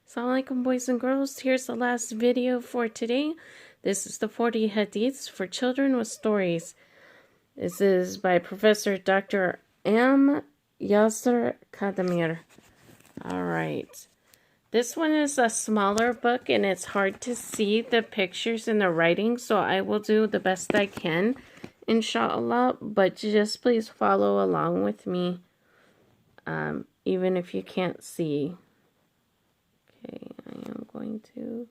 Assalamu alaikum, boys and girls. Here's the last video for today. This is the 40 Hadiths for Children with Stories. This is by Professor Dr. M. Yasser Kadamir. Alright. This one is a smaller book and it's hard to see the pictures and the writing, so I will do the best I can, inshallah, but just please follow along with me, even if you can't see. Okay, I am going to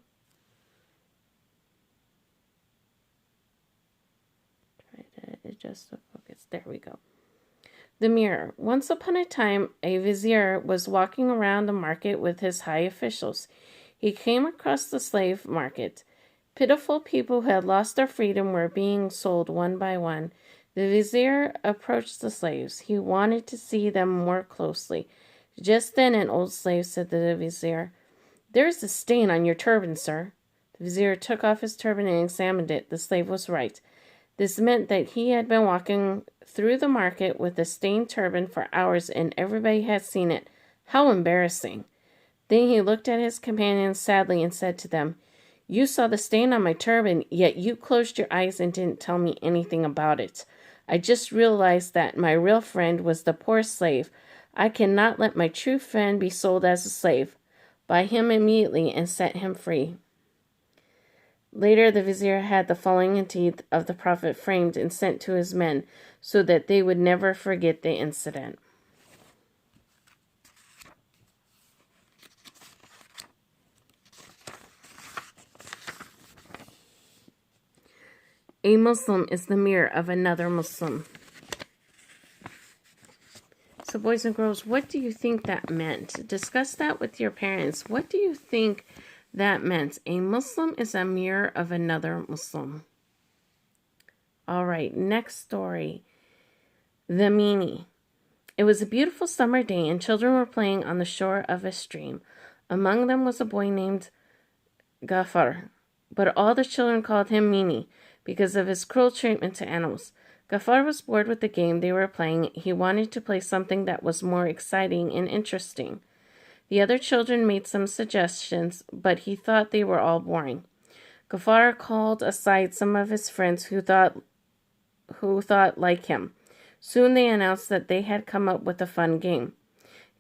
try to adjust the focus. There we go. The mirror. Once upon a time, a vizier was walking around the market with his high officials. He came across the slave market. Pitiful people who had lost their freedom were being sold one by one. The vizier approached the slaves. He wanted to see them more closely. Just then an old slave said to the vizier, "There's a stain on your turban, sir." The vizier took off his turban and examined it. The slave was right. This meant that he had been walking through the market with a stained turban for hours and everybody had seen it. How embarrassing. Then he looked at his companions sadly and said to them, "You saw the stain on my turban, yet you closed your eyes and didn't tell me anything about it. I just realized that my real friend was the poor slave. I cannot let my true friend be sold as a slave. Buy him immediately and set him free." Later, the vizier had the falling teeth of the prophet framed and sent to his men so that they would never forget the incident. A Muslim is the mirror of another Muslim. So, boys and girls, what do you think that meant? Discuss that with your parents. What do you think that meant? A Muslim is a mirror of another Muslim. All right, next story. The Meanie. It was a beautiful summer day and children were playing on the shore of a stream. Among them was a boy named Gafar, but all the children called him Meanie because of his cruel treatment to animals. Gafar was bored with the game they were playing. He wanted to play something that was more exciting and interesting. The other children made some suggestions, but he thought they were all boring. Gafar called aside some of his friends who thought like him. Soon they announced that they had come up with a fun game.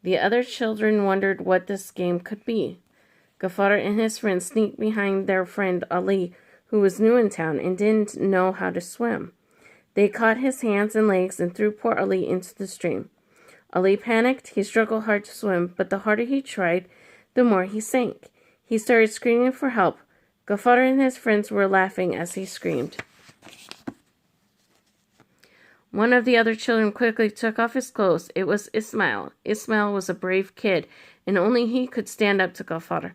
The other children wondered what this game could be. Gafar and his friends sneaked behind their friend Ali, who was new in town and didn't know how to swim. They caught his hands and legs and threw poor Ali into the stream. Ali panicked. He struggled hard to swim, but the harder he tried, the more he sank. He started screaming for help. Gafar and his friends were laughing as he screamed. One of the other children quickly took off his clothes. It was Ismail. Ismail was a brave kid, and only he could stand up to Gafar.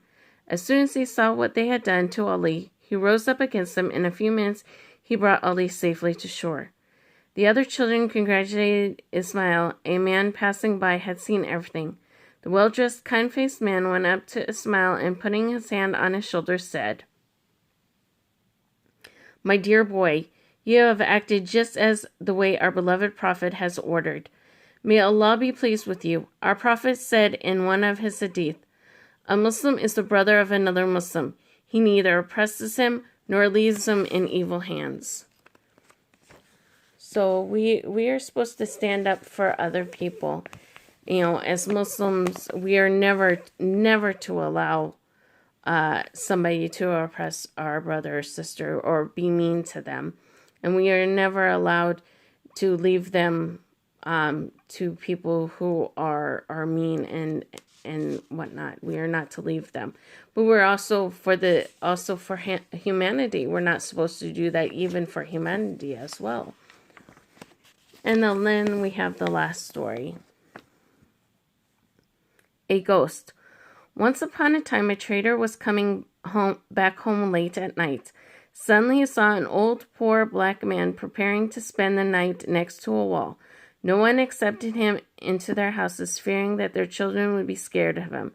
As soon as he saw what they had done to Ali, he rose up against them. In a few minutes, he brought Ali safely to shore. The other children congratulated Ismail. A man passing by had seen everything. The well-dressed, kind-faced man went up to Ismail and, putting his hand on his shoulder, said, "My dear boy, you have acted just as the way our beloved Prophet has ordered. May Allah be pleased with you. Our Prophet said in one of his Hadith, 'A Muslim is the brother of another Muslim. He neither oppresses him nor leaves him in evil hands.'" So we are supposed to stand up for other people. As Muslims, we are never to allow somebody to oppress our brother or sister or be mean to them. And we are never allowed to leave them to people who are mean and whatnot. We are not to leave them. But we're also for humanity. We're not supposed to do that even for humanity as well. And then we have the last story. A ghost. Once upon a time, a trader was coming back home late at night. Suddenly he saw an old, poor black man preparing to spend the night next to a wall. No one accepted him into their houses, fearing that their children would be scared of him.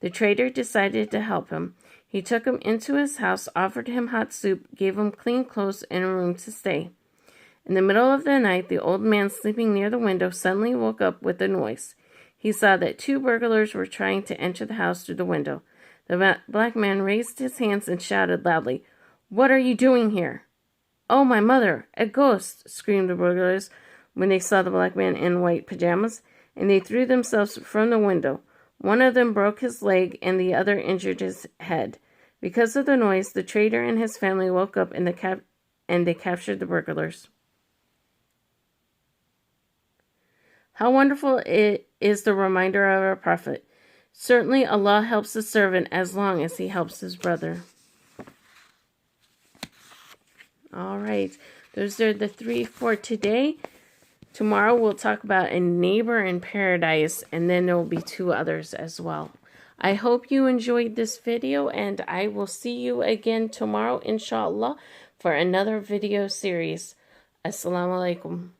The trader decided to help him. He took him into his house, offered him hot soup, gave him clean clothes and a room to stay. In the middle of the night, the old man sleeping near the window suddenly woke up with a noise. He saw that two burglars were trying to enter the house through the window. The black man raised his hands and shouted loudly, "What are you doing here?" "Oh, my mother, a ghost!" screamed the burglars when they saw the black man in white pajamas, and they threw themselves from the window. One of them broke his leg and the other injured his head. Because of the noise, the trader and his family woke up and they captured the burglars. How wonderful it is, the reminder of our prophet. Certainly Allah helps the servant as long as he helps his brother. All right, those are the 3 for today. Tomorrow we'll talk about a neighbor in paradise, and then there will be 2 others as well. I hope you enjoyed this video, and I will see you again tomorrow, inshallah, for another video series. Assalamu alaikum.